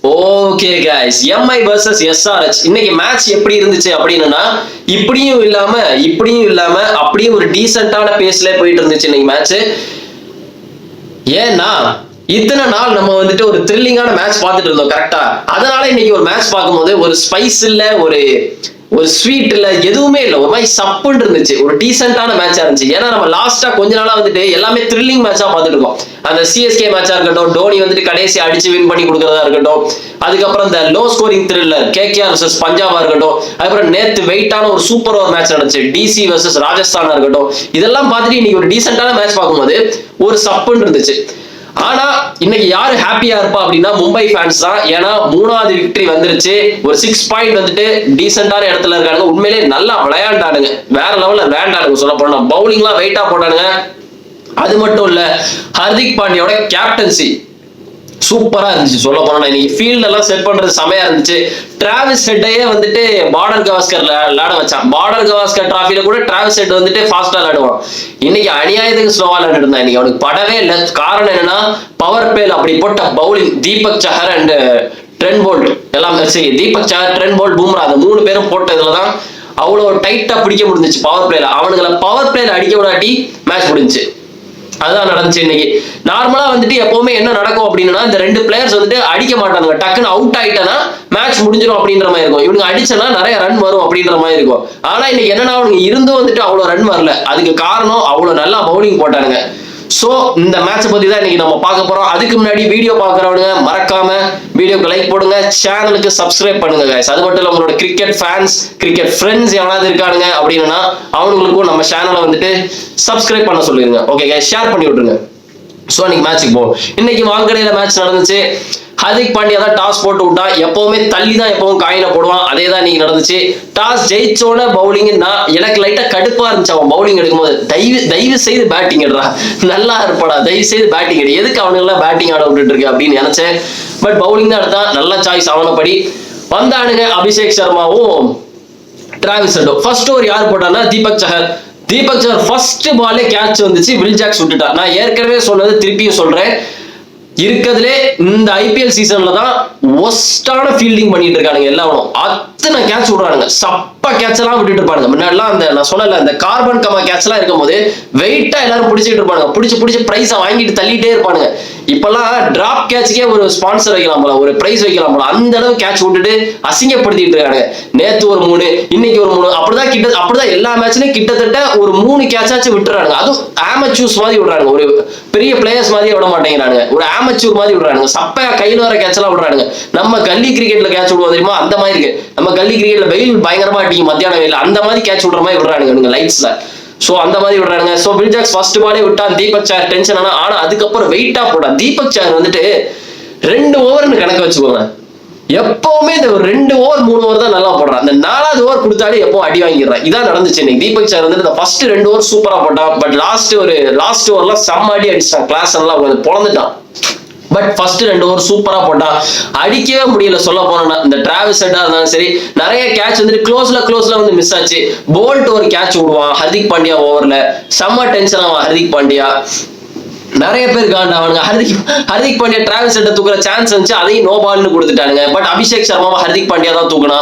Okay guys, Mi versus SRH இன்னைக்கு match எப்படி இருந்துச்சு அப்படின்னா, இப்படியும் இல்லாம அப்படியே ஒரு டீசென்ட்டான பேஸ்ல போயிட்டு இருந்துச்சு இன்னைக்கு மேட்ச். ஏன்னா இத்தனை நாள் நம்ம வந்துட்டு ஒரு த்ரில்லிங்கான மேட்ச் பார்த்துட்டு இருந்தோம் கரெக்டா. அதனால இன்னைக்கு ஒரு மேட்ச் பார்க்கும்போது ஒரு ஸ்பைஸ் இல்ல, ஒரு ஸ்வீட் இல்ல, எதுவுமே இல்ல, ஒரு மாதிரி சப்புன்னு இருந்துச்சு. ஒரு டீசென்ட்டான மேட்சா இருந்துச்சு. ஏன்னா நம்ம லாஸ்டா கொஞ்ச நாளா வந்துட்டு எல்லாமே த்ரில்லிங் மேட்சா பார்த்துட்டு இருக்கோம். அந்த சிஎஸ்கே மேட்சா இருக்கட்டும், டோனி வந்துட்டு கடைசி அடிச்சு வின் பண்ணி கொடுக்கறதா இருக்கட்டும், அதுக்கப்புறம் இந்த low scoring thriller KKR versus பஞ்சாபா இருக்கட்டும், அதுக்கப்புறம் நேத்து வெயிட்டான ஒரு சூப்பர் ஓவர் மேட்ச் நடந்துச்சு டிசி வர்சஸ் ராஜஸ்தானா இருக்கட்டும், இதெல்லாம் பார்த்துட்டு இன்னைக்கு ஒரு டீசென்ட்டான மேட்ச் பார்க்கும்போது ஒரு சப்புன்னு இருந்துச்சு. ஆனா இன்னைக்கு யாரு ஹாப்பியா இருப்பா அப்படின்னா மும்பை ஃபேன்ஸ் தான். ஏன்னா 3வது விக்டரி வந்துருச்சு. ஒரு 6 பாயிண்ட் வந்துட்டு டீசென்டான இடத்துல இருக்காங்க. உண்மையிலே நல்லா விளையாண்டானுங்க, வேற லெவல்ல விளையாண்டானுங்க. சொல்ல போனா பவுலிங்லாம் வெயிட்டா போட்டானுங்க. அது மட்டும் இல்ல, ஹர்திக் பாண்டியோட கேப்டன்சி சூப்பரா இருந்துச்சு. சொல்ல போனா இன்னைக்கு ஃபீல்ட் எல்லாம் செட் பண்றது செமையா இருந்துச்சு. டிராவிஸ் ஹெட்டையே வந்துட்டு பார்டர் கவாஸ்கர் விளையாட வச்சான். பார்டர் கவாஸ்கர் டிராஃபில கூட டிராவிஸ் ஹெட் வந்துட்டு ஃபாஸ்டா விளையாடுவான். இன்னைக்கு அநியாயத்துக்கு ஸ்லோவா விளையாண்டு இருந்தான். இன்னைக்கு அவனுக்கு படவே இல்லை. காரணம் என்னன்னா, பவர் பிளேல அப்படி போட்ட bowling Deepak Sahar and Trent Boult எல்லாம் சரி, தீபக் சஹர், ட்ரெண்ட் போல்ட், பும்ரா அந்த 3 பேரும் போட்டதுலதான் அவ்வளவு டைட்டா பிடிக்க முடிஞ்சிச்சு பவர் பிளேல. அவனுங்களை பவர் பிளேல அடிக்க விடாட்டி மேட்ச் முடிஞ்சுச்சு. அதுதான் நடந்துச்சு இன்னைக்கு. நார்மலா வந்துட்டு எப்பவுமே என்ன நடக்கும் அப்படின்னா, இந்த 2 பிளேயர்ஸ் வந்துட்டு அடிக்க மாட்டாங்க. டக்குன்னு அவுட் ஆயிட்டனா மேட்ச் முடிஞ்சிடும் அப்படின்ற மாதிரி இருக்கும். இவனுங்க அடிச்சனா நிறைய ரன் வரும் அப்படின்ற மாதிரி இருக்கும். ஆனா இன்னைக்கு என்னன்னா, அவனுக்கு இருந்தும் வந்துட்டு அவ்வளவு ரன் வரல. அதுக்கு காரணம் அவ்வளவு நல்லா பவுலிங் போட்டானுங்க. சோ இந்த மேட்சை பத்தி தான் இன்னைக்கு நம்ம பார்க்க போறோம். அதுக்கு முன்னாடி வீடியோ பார்க்கறவங்க மறக்காம வீடியோக்கு லைக் போடுங்க, சேனலுக்கு சப்ஸ்கிரைப் பண்ணுங்க கைஸ். அது மட்டும் இல்ல, உங்களோட கிரிக்கெட் ஃபேன்ஸ், கிரிக்கெட் ஃப்ரெண்ட்ஸ் எவனாவது இருக்கானுங்க அப்படின்னா அவங்களுக்கும் நம்ம சேனலை வந்துட்டு சப்ஸ்கிரைப் பண்ண சொல்லிருங்க. ஓகே கைஸ், ஷேர் பண்ணி விட்டுருங்க. சோ இன்னைக்கு மேட்சுக்கு போவோம். இன்னைக்கு வாங்கடையில மேட்ச் நடந்துச்சு. ஹர்திக் பாண்டியா தான் டாஸ் போட்டு விட்டான். எப்பவுமே தள்ளி தான் எப்பவும் காயினை போடுவான். அதே தான் இன்னைக்கு நடந்துச்சு. டாஸ் ஜெயிச்சோட பவுலிங் எனக்கு லைட்டா கடுப்பா இருந்துச்சு. அவன் பவுலிங் எடுக்கும்போது தயவு செய்து பேட்டிங் எடுறா, நல்லா இருப்பாடா, தயவு செய்து பேட்டிங் எடு, எதுக்கு அவனுக்கு எல்லாம் பேட்டிங் ஆட விட்டுட்டு இருக்கு அப்படின்னு நினைச்சேன். பட் பவுலிங் தான் எடுத்தான். நல்ல சாய்ஸ் அவனப்படி வந்தானுங்க. அபிஷேக் சர்மாவும் டிராவிஸ் ஹெட்டும். ஃபர்ஸ்ட் ஓவர் யார் போட்டான்னா தீபக் சஹர். தீபக் சஹர் ஃபர்ஸ்ட் பாலே கேட்ச் வந்துச்சு, வில் ஜாக்ஸ் விட்டுட்டா. நான் ஏற்கனவே சொன்னது திருப்பியும் சொல்றேன், இருக்கிறதுலே இந்த ஐபிஎல் சீசன்ல தான் ஒஸ்டான ஃபீல்டிங் பண்ணிட்டு இருக்கானுங்க எல்லாரும். அத்தனை கேட்ச் விடுறானுங்க, சப்பா கேட்ச் எல்லாம் விட்டுட்டு இருப்பானுங்க. முன்னாடிலாம் அந்த நான் சொன்னல அந்த கார்பன் கமா கேட்ச் எல்லாம் இருக்கும் போது வெயிட்டா எல்லாரும் பிடிச்சிட்டு இருப்பானுங்க. பிடிச்சு பிரைஸை வாங்கிட்டு தள்ளிட்டே இருப்பானுங்க. இப்பெல்லாம் டிராப் கேட்சுக்கே ஒரு ஸ்பான்சர் வைக்கலாம் போல, ஒரு பிரைஸ் வைக்கலாம் போல, அந்த அளவு கேட்ச் விட்டுட்டு அசிங்கப்படுத்திட்டு இருக்காங்க. நேத்து ஒரு 3, இன்னைக்கு ஒரு 3, அப்படிதான் எல்லா மேட்ச்லயும் கிட்டத்தட்ட ஒரு 3 கேட்சாச்சும் விட்டுறானுங்க. அதுவும் ஆமச்சூர்ஸ் மாதிரி விடுறாங்க, ஒரு பெரிய பிளேயர்ஸ் மாதிரி விட மாட்டேங்கிறானுங்க, ஒரு ஆமச்சூர் மாதிரி விடுறானுங்க. சப்பையா கையில வர கேட்ச் எல்லாம் விடுறானுங்க. நம்ம கல்லி கிரிக்கெட்ல கேட்ச் விடுவோம் தெரியுமா, அந்த மாதிரி இருக்கு. நம்ம கல்லி கிரிக்கெட்ல வெயில் பயங்கரமா அடிக்கும் மத்தியான வெயில், அந்த மாதிரி கேட்ச் விடுற மாதிரி விடுறானுங்க லைட்ஸ்ல. சோ அந்த மாதிரி விடுறானுங்க. சோ வில் ஜாக்ஸ் ஃபர்ஸ்ட் பாலே விட்டான். தீபக் சஹர் டென்ஷன் ஆனா அதுக்கப்புறம் வெயிட்டா போட்டான். தீபக் சஹர் வந்துட்டு 2 ஓவர்னு கணக்கு வச்சுக்கோங்க. எப்பவுமே இந்த 2 ஓவர் 3 ஓவர் தான் நல்லா போடுறான். அந்த 4வது ஓவர் கொடுத்தாலே எப்பவும் அடி வாங்கிடுறான். இதான் நடந்துச்சு இன்னைக்கு. தீபக் சஹர் வந்துட்டு ஃபர்ஸ்ட் 2 ஓவர் சூப்பரா போட்டான். பட் லாஸ்ட் ஓவர்லாம் செம்ம அடி அடிச்சான். கிளாஸ் எல்லாம் பொழந்துட்டான். பட் ஃபர்ஸ்ட் 2 ஓவர் சூப்பரா போட்டான். அடிக்கவே முடியல. சொல்ல போனா இந்த டிராவிஸ் ஹெட்டா இருந்தாலும் சரி, நிறைய கேட்ச் வந்துட்டு க்ளோஸ்ல வந்து மிஸ் ஆச்சு. போல்ட் ஒரு கேட்ச் விடுவான் ஹர்திக் பாண்டியா ஓவர்ல, செம்ம டென்ஷன் ஆவான் ஹர்திக் பாண்டியா. நிறைய பேர் காண்டாவானுங்க. ஹர்திக் பாண்டியா டிராவிஸ் ஹெட்டை தூக்குற சான்ஸ் இருந்துச்சு, அதையும் நோ பால்னு கொடுத்துட்டானுங்க. பட் அபிஷேக் சர்மாவை ஹர்திக் பாண்டியா தான் தூக்குனா,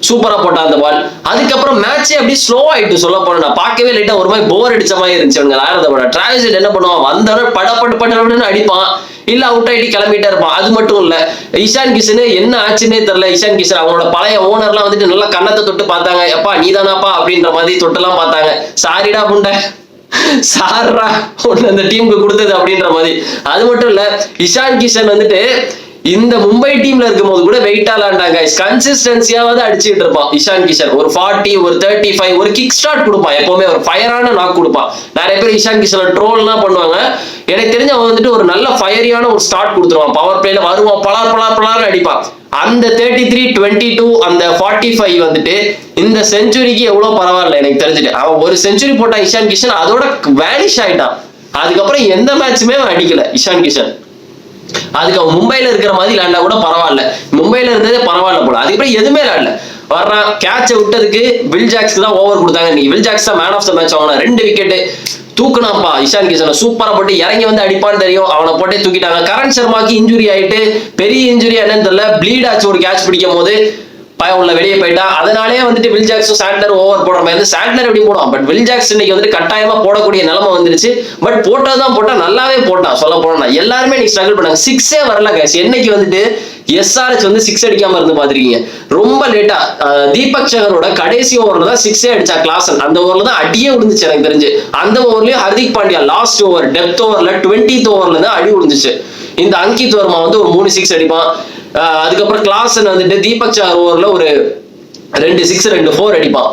சூப்பரா போட்டான் அந்த பால். அதுக்கப்புறம் மேட்சே அப்படியே ஸ்லோ ஆயிட்டு. சொல்ல போனா நான் பார்க்கவே லைட்டா ஒரு மாதிரி போர் அடிச்ச மாதிரி இருந்துச்சு. அவங்க டிராவிஸ் ஹெட் என்ன பண்ணுவான், வந்தவன படப்பட்டு அடிப்பான், இல்ல அவுட் ஆயிட்டு கிளம்பிட்டே இருப்பான். அது மட்டும் இல்ல, இஷான் கிஷன் என்ன ஆச்சுன்னே தெரியல. இஷான் கிஷன் அவங்களோட பழைய ஓனர்லாம் வந்துட்டு நல்லா கண்ணத்தை தொட்டு பார்த்தாங்க. எப்பா நீதானாப்பா அப்படின்ற மாதிரி தொட்டுலாம் பார்த்தாங்க. சாரிடா புண்டை, சாரா ஒண்ணு அந்த டீமுக்கு கொடுத்தது அப்படின்ற மாதிரி. அது மட்டும் இல்ல, இஷான் கிஷன் வந்துட்டு இந்த மும்பை டீம்ல இருக்கும் போது கூட வெயிட்டா விளையாண்டாங்க. கன்சிஸ்டன்சியாவது அடிச்சுட்டு இருப்பான் இஷான் கிஷன். ஒரு 40, ஒரு 35, ஒரு கிக் ஸ்டார்ட் கொடுப்பான். எப்பவுமே ஒரு ஃபயரான நாக் கொடுப்பான். நிறைய பேர் இஷான் கிஷன் ட்ரோல்லாம் பண்ணுவாங்க. எனக்கு தெரிஞ்ச அவன் வந்துட்டு ஒரு நல்ல ஃபயரியான ஒரு ஸ்டார்ட் கொடுத்துருவான். பவர் பிளேல வருவான், பலார் அடிப்பான். அந்த 33, 22, அந்த 45 வந்துட்டு இந்த செஞ்சுரிக்கு எவ்வளவு பரவாயில்ல எனக்கு தெரிஞ்சுட்டு. அவன் ஒரு செஞ்சுரி போட்டான் இஷான் கிஷன், அதோட வேனிஷ் ஆயிட்டான். அதுக்கப்புறம் எந்த மேட்சுமே அவன் அடிக்கல இஷான் கிஷன். அதுக்கு அவன் மும்பைல இருக்கிற மாதிரி விளையாண்டா கூட பரவாயில்ல, மும்பைல இருந்ததே பரவாயில்ல போல. அதுக்கப்புறம் எதுவுமே விளையாடல. வர்றான் கேட்சை விட்டதுக்கு வில் ஜாக்ஸ்க்கு தான் ஓவர் கொடுத்தாங்க. இன்னைக்கு வில் ஜாக்ஸ் தான் மேன் ஆஃப் த மேட்ச். அவன 2 விக்கெட் தூக்குனாப்பா இஷான் கிஷனை சூப்பரா போட்டு இறங்கி வந்து அடிப்பான்னு தெரியும், அவனை போட்டே தூக்கிட்டாங்க. கரண் சர்மாக்கு இன்ஜுரி ஆயிட்டு, பெரிய இன்ஜுரி என்னன்னு தெரியல, ப்ளீட் ஆச்சு ஒரு கேட்ச் பிடிக்கும் போது, உள்ள வெளியே போயிட்டா. அதனாலே வந்துட்டு வில் ஜாக்ஸும் சாண்ட்லர் ஓவர் போடுற மாதிரி இருந்து சாண்ட்லர் எப்படி போடுவான், பட் வில் ஜாக்ஸ் இன்னைக்கு வந்துட்டு கட்டாயமா போடக்கூடிய நிலைமை வந்துருச்சு. பட் போட்டதான் போட்டா, நல்லாவே போட்டான் சொல்ல போனா. எல்லாருமே நீ ஸ்ட்ரகிள் பண்ணாங்க, சிக்ஸே வரல கைஸ். என்னைக்கு வந்துட்டு SRH வந்து சிக்ஸ் அடிக்காம இருந்து பாத்திருக்கீங்க, ரொம்ப லேட்டா. தீபக் சகரோட கடைசி ஓவர்ல தான் சிக்ஸே அடிச்சா கிளாசன், அந்த ஓவர்ல தான் அடியே விழுந்துச்சு எனக்கு தெரிஞ்சு. அந்த ஓவர்லயும் ஹர்திக் பாண்டியா லாஸ்ட் ஓவர் டெப்த் ஓவர்ல 20th ஓவர்ல தான் அடி விழுந்துச்சு. இந்த அங்கித் வர்மா வந்து ஒரு 3 சிக்ஸ் அடிப்பான். அதுக்கப்புறம் கிளாசன் வந்துட்டு தீபக் சகர் ஓவர்ல ஒரு 2 6 2 4 அடிப்பான்.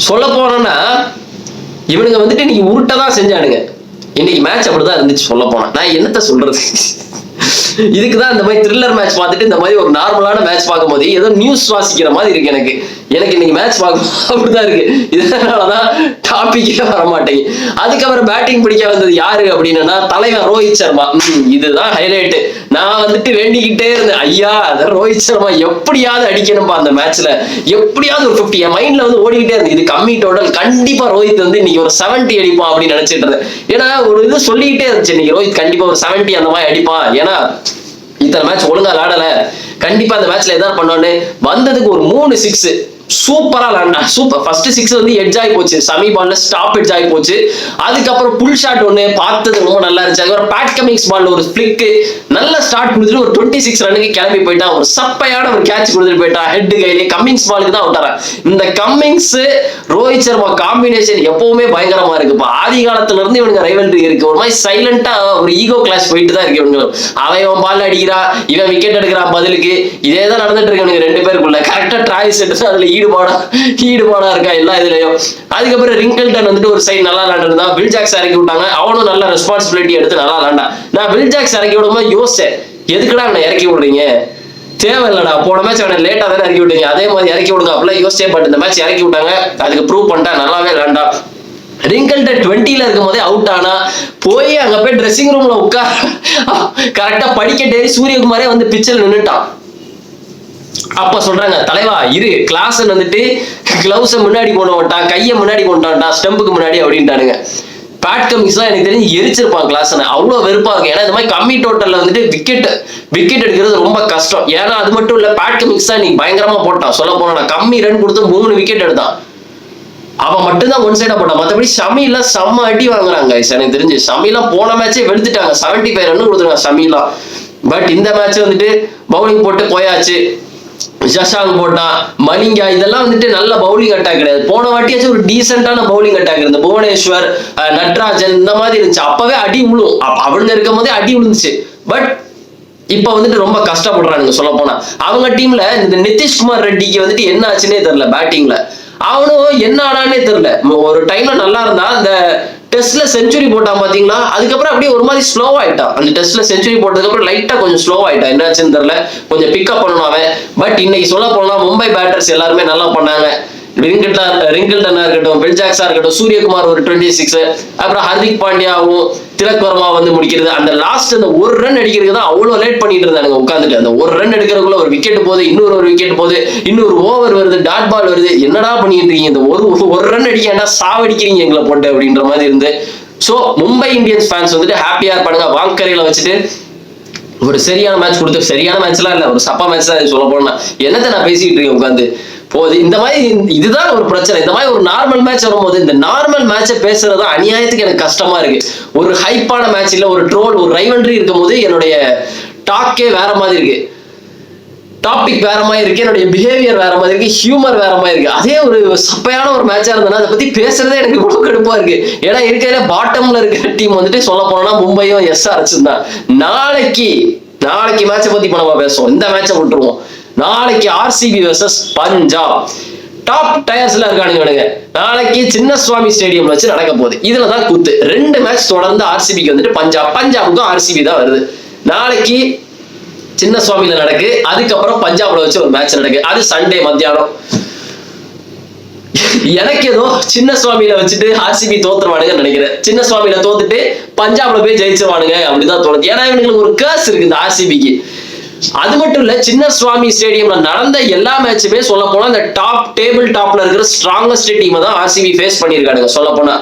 சொல்ல போனோம்னா இவனுங்க வந்துட்டு இன்னைக்கு உருட்டதான் செஞ்சானுங்க. இன்னைக்கு மேட்ச் அப்படிதான் இருந்துச்சு சொல்ல போனா. நான் என்னத்த சொல்றது, இதுக்குதான் இந்த மாதிரி த்ரில்லர் மேட்ச் பார்த்துட்டு இந்த மாதிரி ஒரு நார்மலான மேட்ச் பார்க்கும்போது ஏதோ நியூஸ் வாசிக்கிற மாதிரி இருக்கு எனக்கு. இன்னைக்கு மேட்ச் பார்க்கும் அப்படிதான் இருக்கு. இதனாலதான் டாபிக்கே வர மாட்டேங்க. அதுக்கப்புறம் பேட்டிங் பிடிக்க வந்தது யாரு அப்படின்னா தலைவர் ரோஹித் சர்மா. இதுதான் ஹைலைட். நான் வந்துட்டு வேண்டிக்கிட்டே இருந்தேன், ஐயா ரோஹித் சர்மா எப்படியாவது அடிக்கணும்பா அந்த மேட்ச்ல, எப்படியாவது ஒரு 50. என் மைண்ட்ல வந்து ஓடிக்கிட்டே இருந்தது, இது கம்மி டோட்டல், கண்டிப்பா ரோஹித் வந்து இன்னைக்கு ஒரு 70 அடிப்பான் அப்படின்னு நினைச்சிட்டு இருந்தேன். ஏன்னா ஒரு இது சொல்லிக்கிட்டே இருந்துச்சு, இன்னைக்கு ரோஹித் கண்டிப்பா ஒரு 70 அந்த மாதிரி அடிப்பான். ஏன்னா இத்தனை மேட்ச் ஒழுங்கா விளையாடல, கண்டிப்பா அந்த மேட்ச்ல எதாவது பண்ணோன்னு வந்ததுக்கு ஒரு 3 6 சூப்பரா விளையாண்டா. சூப்பர். ஃபர்ஸ்ட் 6 வந்து எட்ஜ் ஆகி போச்சு, செமி பால்ல ஸ்டாப் எட்ஜ் ஆகி போச்சு. அதுக்கப்புறம் புல் ஷாட் ஒண்ணு பார்த்தது ரொம்ப நல்லா இருந்துச்சு. அதுக்கப்புறம் பேட் கமிங்ஸ் பால்ல ஒரு ஃபிளிக் நல்ல ஸ்டார்ட் கொடுத்துட்டு ஒரு 26 ரன்னுக்கு கிளம்பி போயிட்டான். ஒரு சப்பையான ஒரு கேட்ச் கொடுத்துட்டு போயிட்டான் ஹெட் கையிலே. கம்மிங்ஸ் பாலுக்கு தான் விட்டாரன். இந்த கம்மிங்ஸ் ரோஹித் சர்மா காம்பினேஷன் எப்பவுமே பயங்கரமா இருக்குப்பா. ஆதி காலத்துல இருந்து இவனுங்க ரைவல்ரி இருக்கு. ஒரு மாதிரி சைலண்டா ஒரு ஈகோ கிளாஷ் போயிட்டு தான் இருக்கு இவங்க. அவன் பால் அடிக்கிறான், இவன் விக்கெட் எடுக்கிறான் பதிலுக்கு. இதேதான் நடந்துட்டு இருக்கு இவனுக்கு ரெண்டு பேருக்குள்ள. கரெக்டா ட்ராய்ஸ் எடுத்து அதுல ஈடுபாடா இருக்கா எல்லா இதுலயும். அதுக்கப்புறம் ரிங்கிள்டன் வந்துட்டு ஒரு சைடு நல்லா விளையாண்டுருந்தா, வில் ஜாக்ஸ் இறக்கி விட்டாங்க. அவனும் நல்ல ரெஸ்பான்சிபிலிட்டி எடுத்து நல்லா விளையாண்டா. நான் வில் ஜாக்ஸ் இறக்கி விடும்போது யோசிச்சேன், எதுக்குடா அவனை இறக்கி விடுறீங்க, தேவையில்லடா, போன மேட்ச் அவனை லேட்டா தானே இறக்கி விட்டீங்க, அதே மாதிரி இறக்கி விடுங்க அப்படிலாம் யோசிச்சேன். பட் இந்த மேட்ச் இறக்கி விட்டாங்க, அதுக்கு ப்ரூவ் பண்ணிட்டா நல்லாவே விளையாண்டா. ரிங்கிள்டன் 20ல இருக்கும் போதே அவுட் ஆனா, போய் அங்க போய் ட்ரெஸ்ஸிங் ரூம்ல உட்கார கரெக்டா படிக்கட்டே சூரியகுமாரே வந்து பிச்சில் நின்னுட்டான். அப்ப சொல்றாங்க, தலைவா இரு, கிளாசன் வந்துட்டு கிளவுஸ முன்னாடி கொண்டு வந்துட்டான், கையை முன்னாடி கொண்டு வந்துட்டான் ஸ்டம்புக்கு முன்னாடி அப்படின்ட்டானுங்க. பேட் கமிங்ஸ் எல்லாம் எனக்கு தெரிஞ்சு எரிச்சிருப்பான் கிளாசனை, அவ்வளவு வெறுப்பா இருக்கு. ஏன்னா இந்த மாதிரி கம்மி டோட்டல்ல வந்துட்டு விக்கெட் எடுக்கிறது ரொம்ப கஷ்டம். ஏன்னா அது மட்டும் இல்ல, பேட் கமிங்ஸ் தான் இன்னைக்கு பயங்கரமா போட்டான். சொல்ல போனா கம்மி ரன் கொடுத்து 3 விக்கெட் எடுத்தான். அவன் மட்டும்தான் ஒன் சைடா போட்டான். மற்றபடி ஷமிலாம் செம்ம அடி வாங்குறாங்க. எனக்கு தெரிஞ்சு ஷமிலாம் போன மேட்சே வெளுத்துட்டாங்க, 75 ரன் கொடுத்துருக்காங்க ஷமிலாம். பட் இந்த மேட்ச் வந்துட்டு பவுலிங் போட்டு போயாச்சு. ஜஷாங் போட்டான், மலிங்கா, இதெல்லாம் வந்துட்டு நல்ல பவுலிங் அட்டாக் கிடையாது. போன வாட்டியாச்சும் ஒரு டீசென்டான பவுலிங் அட்டாக் இருந்தது. புவனேஸ்வர், நட்ராஜன் இந்த மாதிரி இருந்துச்சு. அப்பவே அடி விழும், அவனுங்க இருக்கும் போதே அடி விழுந்துச்சு. பட் இப்ப வந்துட்டு ரொம்ப கஷ்டப்படுறானுங்க சொல்ல போனா. அவங்க டீம்ல இந்த நிதிஷ்குமார் ரெட்டிக்கு வந்துட்டு என்ன ஆச்சுன்னே தெரியல. பேட்டிங்ல அவனும் என்ன ஆனானே தெரியல. ஒரு டைம்ல நல்லா இருந்தா, அந்த டெஸ்ட்ல செஞ்சுரி போட்டான் பாத்தீங்களா, அதுக்கப்புறம் அப்படியே ஒரு மாதிரி ஸ்லோ ஆயிட்டான். அந்த டெஸ்ட்ல செஞ்சுரி போட்டதுக்கு அப்புறம் லைட்டா கொஞ்சம் ஸ்லோ ஆயிட்டான். என்னாச்சுன்னு தெரியல, கொஞ்சம் பிக்கப் பண்ணணும் அவன். பட் இன்னைக்கு சொல்ல போனா மும்பை பேட்டர்ஸ் எல்லாருமே நல்லா பண்ணாங்க. ரிங்கிள்டனா இருக்கட்டும், வில் ஜாக்ஸா இருக்கட்டும், சூரியகுமார் ஒரு 26, அப்புறம் ஹர்திக் பாண்டியாவும் திலக் வர்மா வந்து முடிக்கிறது. அந்த லாஸ்ட் அந்த ஒரு ரன் அடிக்கிறதுக்கு தான் அவ்வளவு லேட் பண்ணிட்டு இருந்தாங்க உட்காந்துட்டு. அந்த ஒரு ரன் எடுக்கிறதுக்குள்ள ஒரு விக்கெட் போகுது, இன்னொரு விக்கெட் போகுது, இன்னொரு ஓவர் வருது, டாட் பால் வருது. என்னடா பண்ணிட்டு இருக்கீங்க, இந்த ஒரு ரன் அடிக்கா சாவடிக்கிறீங்க எங்களை போட்டு அப்படின்ற மாதிரி இருந்து. சோ மும்பை இந்தியன்ஸ் ஃபேன்ஸ் வந்துட்டு ஹாப்பியா இருப்பானுங்க. வாங்கரையில வச்சுட்டு ஒரு சரியான மேட்ச் கொடுத்து, சரியான மேட்ச் எல்லாம் இல்ல, ஒரு சப்பா மேட்ச் தான் சொல்ல போனா. என்னத்தை நான் பேசிட்டு இருக்கேன் உட்காந்து போது. இந்த மாதிரி இதுதான் ஒரு பிரச்சனை. இந்த மாதிரி ஒரு நார்மல் மேட்ச் வரும்போது இந்த நார்மல் மேட்சை பேசுறது அநியாயத்துக்கு எனக்கு கஷ்டமா இருக்கு. ஒரு ஹைப்பான மேட்ச் இல்ல, ஒரு ட்ரோல், ஒரு ரைவல்ரி இருக்கும் போது என்னுடைய டாக்கே வேற மாதிரி இருக்கு, டாபிக் வேற மாதிரி இருக்கு, என்னுடைய பிஹேவியர் வேற மாதிரி இருக்கு, ஹியூமர் வேற மாதிரி இருக்கு. அதே ஒரு சப்பையான ஒரு மேட்சா இருந்தா அதை பத்தி பேசுறதே எனக்கு ரொம்ப கடுப்பா இருக்கு. ஏன்னா இருக்கிற பாட்டம்ல இருக்கிற டீம் வந்துட்டு சொல்ல போனா மும்பையும் SRH தான். நாளைக்கு மேட்சை பத்தி இப்ப நம்ம பேசுவோம், இந்த மேட்சை விட்டுருவோம். நாளைக்கு RCB வெர்சஸ் பஞ்சாப், டாப் டயர்ஸ்ல இருக்கானுங்க. நாளைக்கு சின்னசுவாமி ஸ்டேடியம்ல வச்சு நடக்க போகுது. இதுலதான் கூத்து. 2 மேட்ச் தொடர்ந்து RCBக்கு வந்துட்டு பஞ்சாபுக்கும் RCB தான் வருது. நாளைக்கு சின்னசுவாமியில நடக்கு, அதுக்கப்புறம் பஞ்சாப்ல வச்சு ஒரு மேட்ச் நடக்கு. அது சண்டே மத்தியானம். எனக்கு ஏதோ சின்னசுவாமியில வச்சுட்டு RCB தோத்துருவானுங்க நினைக்கிறேன். சின்னசுவாமியில தோத்துட்டு பஞ்சாப்ல போய் ஜெயிச்சிருவானுங்க அப்படிதான் தோணுது. ஏன்னா இவங்களுக்கு ஒரு கேர்ஸ் இருக்கு இந்த RCBக்கு. அது மட்டும் இல்ல, சின்னசுவாமி ஸ்டேடியம்ல நடந்த எல்லா மேட்சுமே சொல்ல போனா இந்த டேபிள் டாப்ல இருக்கிற ஸ்ட்ராங்கஸ்ட் டீம் தான் RCB ஃபேஸ் பண்ணிருக்கானுங்க சொல்ல போனா.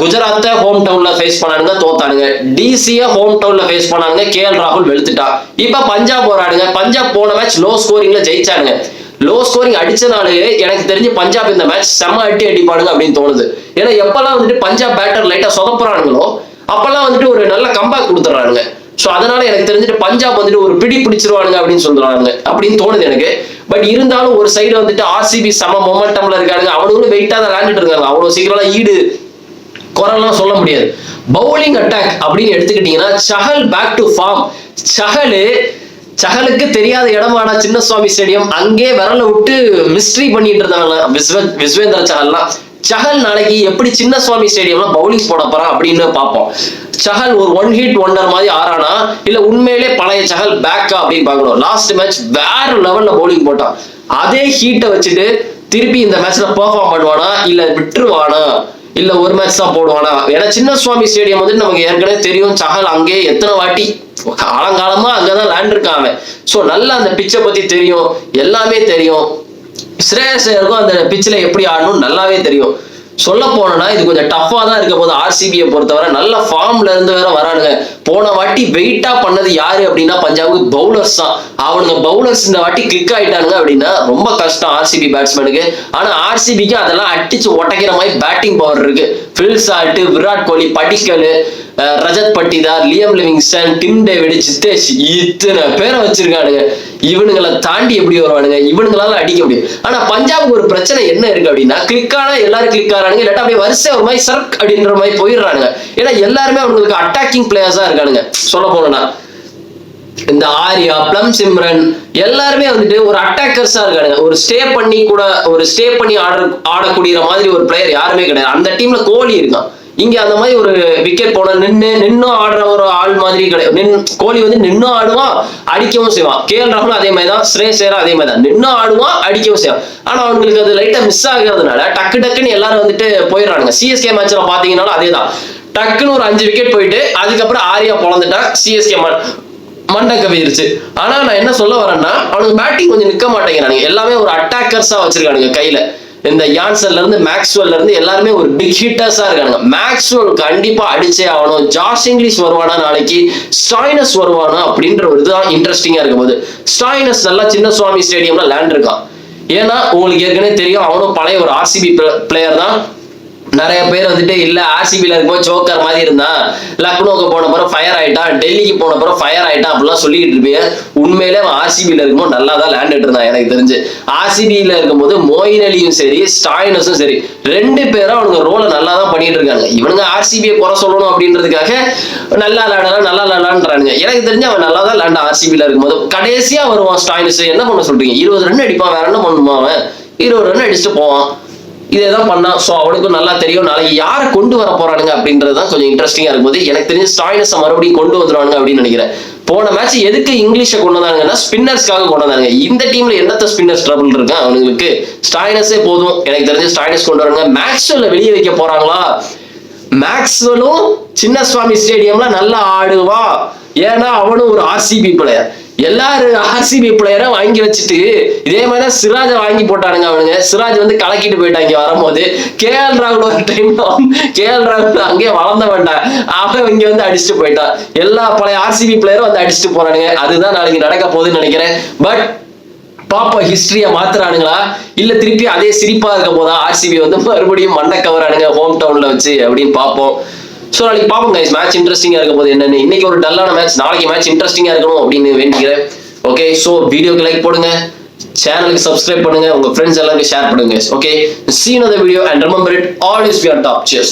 குஜராத்தை ஹோம் டவுன்ல ஃபேஸ் பண்ணானுங்க, தோத்தானுங்க. டிசியை ஹோம் டவுன்ல ஃபேஸ் பண்ணானுங்க, கேஎல் ராகுல் வெளுத்துட்டா. இப்ப பஞ்சாப் போராடுங்க. பஞ்சாப் போன மேட்ச் லோ ஸ்கோரிங்ல ஜெயிச்சானுங்க. லோ ஸ்கோரிங் அடிச்சனாலே எனக்கு தெரிஞ்சு பஞ்சாப் இந்த மேட்ச் செம்ம அடிப்பானுங்க அப்படின்னு தோணுது. ஏன்னா எப்பெல்லாம் வந்துட்டு பஞ்சாப் பேட்டர் லைட்டா சொதப்புறானுங்களோ அப்பெல்லாம் வந்துட்டு ஒரு நல்ல கம்பேக் கொடுத்துறானுங்க. ஸோ அதனால எனக்கு தெரிஞ்சுட்டு பஞ்சாப் வந்துட்டு ஒரு பிடிச்சிருவானுங்க அப்படின்னு சொல்றாங்க அப்படின்னு தோணுது எனக்கு. பட் இருந்தாலும் ஒரு சைடு வந்துட்டு ஆர்சிபி செம மொமெண்டம்ல இருக்கானுங்க. அவனுங்களும் வெயிட்டா தான் விளையாண்டுட்டு இருக்காங்க. அவ்வளவு சீக்கிரம் ஈடு குறைலாம் சொல்ல முடியாது. பவுலிங் அட்டாக் அப்படின்னு எடுத்துக்கிட்டீங்கன்னா சஹல் பேக் டு ஃபார்ம். சஹலுக்கு தெரியாத இடமாடா சின்னசுவாமி ஸ்டேடியம். அங்கே விரல விட்டு மிஸ்ட்ரி பண்ணிட்டு இருந்தாங்க விஸ்வேந்திர சஹல்லாம். சஹல் நாளைக்கு எப்படி சின்னசுவாமி ஸ்டேடியம்ல பவுலிங் போட போறான் அப்படின்னு பார்ப்போம். சஹல் ஒரு ஒன் ஹிட் ஒண்டர் மாதிரி ஆறானா இல்ல உண்மையிலே பழைய சஹல் பேக்கா அப்படின்னு பார்க்கணும். லாஸ்ட் மேட்ச் வேற லெவல்ல பவுலிங் போட்டான். அதே ஹீட்டை வச்சுட்டு திருப்பி இந்த மேட்ச்ல பெர்ஃபார்ம் பண்ணுவானா இல்ல விட்டுருவானா இல்ல ஒரு மேட்ச் தான் போடுவானா? ஏன்னா சின்னசுவாமி ஸ்டேடியம் வந்துட்டு நமக்கு ஏற்கனவே தெரியும். சஹல் அங்கே எத்தனை வாட்டி காலங்காலமா அங்கதான் லேண்ட் இருக்காங்க. சோ நல்லா அந்த பிச்சை பத்தி தெரியும், எல்லாமே தெரியும். ஸ்ரேயஸ் ஐயருக்கும் அந்த பிச்சில் எப்படி ஆடணும் நல்லாவே தெரியும். சொல்ல போனா இது கொஞ்சம் டஃபா தான் இருக்க போது. ஆர்சிபியை பொறுத்தவரை நல்ல ஃபார்ம்ல இருந்து வேற வரானுங்க. போன வாட்டி வெயிட்டா பண்ணது யாரு அப்படின்னா பஞ்சாபுக்கு பவுலர்ஸ் தான். அவனுங்க பவுலர்ஸ் இந்த வாட்டி கிளிக் ஆயிட்டானுங்க அப்படின்னா ரொம்ப கஷ்டம் ஆர்சிபி பேட்ஸ்மேனுக்கு. ஆனா ஆர்சிபிக்கு அதெல்லாம் அடிச்சு ஒட்டைக்கிற மாதிரி பேட்டிங் பவர் இருக்கு. Phil Salt, Virat Kohli, Padikkal, Rajat Patidar, Liam Livingstone, Tim David, Siddhesh, இத்தனை பேரை வச்சிருக்கானுங்க. இவனுங்களை தாண்டி எப்படி வருவானுங்க? இவனுங்களால அடிக்க முடியும். ஆனா பஞ்சாபுக்கு ஒரு பிரச்சனை என்ன இருக்கு அப்படின்னா கிளிக்கானா எல்லாரும் கிளிக் ஆறானுங்க, இல்லாட்டா அப்படியே வரிசை ஒரு மாதிரி சர்க் அப்படின்ற மாதிரி போயிடுறானுங்க. ஏன்னா எல்லாருமே அவங்களுக்கு அட்டாக்கிங் பிளேயர்ஸா இருக்கானுங்க. சொல்ல போனா இந்த ஆர்யா, பிளம் சிம்ரன் எல்லாருமே வந்துட்டு ஒரு அட்டாக்கர்ஸா இருக்கானுங்க. ஒரு ஸ்டே பண்ணி ஆடக்கூடிய மாதிரி ஒரு பிளேயர் யாருமே கிடையாது. அந்த டீம்ல கோலி இருக்கான். இங்க அந்த மாதிரி ஒரு விக்கெட் போன நின்னும் ஆடுற ஒரு ஆள் மாதிரி கிடையாது. கோலி வந்து நின்னும் ஆடுவான், அடிக்கவும் செய்வான். கேஎல் ராகுலும் அதே மாதிரி தான், ஸ்ரேயஸ் ஐயரும் அதே மாதிரி தான், நின்னும் ஆடுவான், அடிக்கவும் செய்வான். ஆனா அவங்களுக்கு அது லைட்டா மிஸ் ஆகிறதுனால டக்குன்னு எல்லாரும் வந்துட்டு போயிடுறாங்க. சிஎஸ்கே மேட்ச்ல பாத்தீங்கன்னாலும் அதே தான். டக்குன்னு ஒரு 5 விக்கெட் போயிட்டு அதுக்கப்புறம் ஆர்யா பொழந்துட்டான். சிஎஸ்கே மண்டை கவிருச்சு. ஆனா நான் என்ன சொல்ல வரேன்னா அவனுக்கு பேட்டிங் கொஞ்சம் நிக்க மாட்டேங்கிறானுங்க. எல்லாமே ஒரு அட்டாக்கர்ஸா வச்சிருக்கானுங்க கையில. இந்த யான்சன்ல இருந்து மேக்ஸ்வெல்ல இருந்து எல்லாருமே ஒரு பிக் ஹிட்டர்ஸா இருக்காங்க. மேக்ஸ்வெல் கண்டிப்பா அடிச்சே ஆகணும். ஜாஷ் இங்கிலீஷ் வருவானா நாளைக்கு, ஸ்டாய்னஸ் வருவானா அப்படின்ற ஒரு இதுதான் இன்ட்ரெஸ்டிங்கா இருக்கும் போது. ஸ்டாய்னஸ் நல்லா சின்னசுவாமி ஸ்டேடியம்ல லேண்ட் இருக்கான். ஏன்னா உங்களுக்கு ஏற்கனவே தெரியும் அவனும் பழைய ஒரு ஆர்சிபி பிளேயர் தான். நிறைய பேர் வந்துட்டு இல்ல ஆர்சிபில இருக்கும்போது ஜோக்கர் மாதிரி இருந்தான், லக்னோக்கு போன பிறகு ஃபயர் ஆயிட்டான், டெல்லிக்கு போன பிறகு ஃபயர் ஆயிட்டான் அப்படிலாம் சொல்லிட்டு இருப்பீங்க. உண்மையிலே அவன் ஆர்சிபில இருக்கும்போது நல்லா தான் லேண்ட் இருந்தான். எனக்கு தெரிஞ்சு ஆர்சிபில இருக்கும்போது மொயின் அலியும் சரி ஸ்டாய்னஸும் சரி 2 பேரும் அவனுங்க ரோலை நல்லா தான் பண்ணிட்டு இருக்காங்க. இவனுங்க ஆர்சிபியை குறை சொல்லணும் அப்படின்றதுக்காக நல்லா விளாடான்றானுங்க. எனக்கு தெரிஞ்சு அவன் நல்லா தான் லேண்ட் ஆர்சிபில இருக்கும்போது. கடைசியா வருவான் ஸ்டாய்னஸ். என்ன பண்ண சொல்றீங்க? 20 ரன் அடிப்பான், வேற என்ன பண்ணுமா அவன்? 20 ரன் அடிச்சுட்டு போவான். இதேதான் பண்ணா. சோ அவனுக்கும் நல்லா தெரியும் நாளைக்கு யாரை கொண்டு வர போறானுங்க அப்படின்றதுதான் கொஞ்சம் இன்ட்ரெஸ்டிங்கா இருக்கும்போது. எனக்கு தெரிஞ்சு ஸ்டாய்னஸை மறுபடியும் கொண்டு வந்துருவானுங்க அப்படின்னு நினைக்கிறேன். போன மேட்ச் எதுக்கு இங்கிலீஷை கொண்டு வந்தாங்கன்னா ஸ்பின்னர்ஸ்க்காக கொண்டு வந்தாங்க. இந்த டீம்ல என்னத்த ஸ்பின்னர்ஸ் ட்ரபிள் இருக்கு அவங்களுக்கு? ஸ்டாய்னஸே போதும். எனக்கு தெரிஞ்சு ஸ்டாய்னஸ் கொண்டு வராங்க. மேக்ஸ்வெல்ல வெளியே வைக்க போறாங்களா? மேக்ஸ்வெலும் சின்னசுவாமி ஸ்டேடியம்ல நல்லா ஆடுவா. ஏன்னா அவனும் ஒரு ஆர்சிபி பிளேயர். எல்லாரும் ஆர்சிபி பிளேயரை வாங்கி வச்சுட்டு இதே மாதிரி சிராஜ வாங்கி போட்டானுங்க அவனுங்க. சிராஜ் வந்து கலக்கிட்டு போயிட்டாங்க வரும்போது. கேஎல் ராகுல் ஒரு டைம் கேஎல் ராகுல் அங்கேயே வளர்ந்த வேண்டாம், அவன் இங்க வந்து அடிச்சுட்டு போயிட்டான். எல்லா பழைய ஆர்சிபி பிளேயரும் வந்து அடிச்சுட்டு போறானுங்க. அதுதான் நாளைக்கு நடக்க போகுதுன்னு நினைக்கிறேன். பட் பாப்பா ஹிஸ்டரியை மாத்துறானுங்களா இல்ல திருப்பி அதே சிரிப்பா இருக்க போதா? ஆர்சிபி வந்து மறுபடியும் மண்டை கவரானுங்க ஹோம் டவுன்ல வச்சு அப்படின்னு பார்ப்போம். ஸோ நாளைக்கு பார்ப்போம் கைஸ். மேட்ச் இன்ட்ரெஸ்டிங்கா இருக்க போது என்னன்னு. இன்னைக்கு ஒரு டல்லான மேட்ச், நாளைக்கு மேட்ச் இன்ட்ரெஸ்டிங்கா இருக்கணும் அப்படின்னு வேண்டிக்கிறேன். ஓகே, ஸோ வீடியோக்கு லைக் போடுங்க, சேனலுக்கு சப்ஸ்கிரைப் பண்ணுங்க, உங்க ஃப்ரெண்ட்ஸ் எல்லாருக்கும் ஷேர் பண்ணுங்க. Okay, see you in the video and remember it, always be on top. Cheers.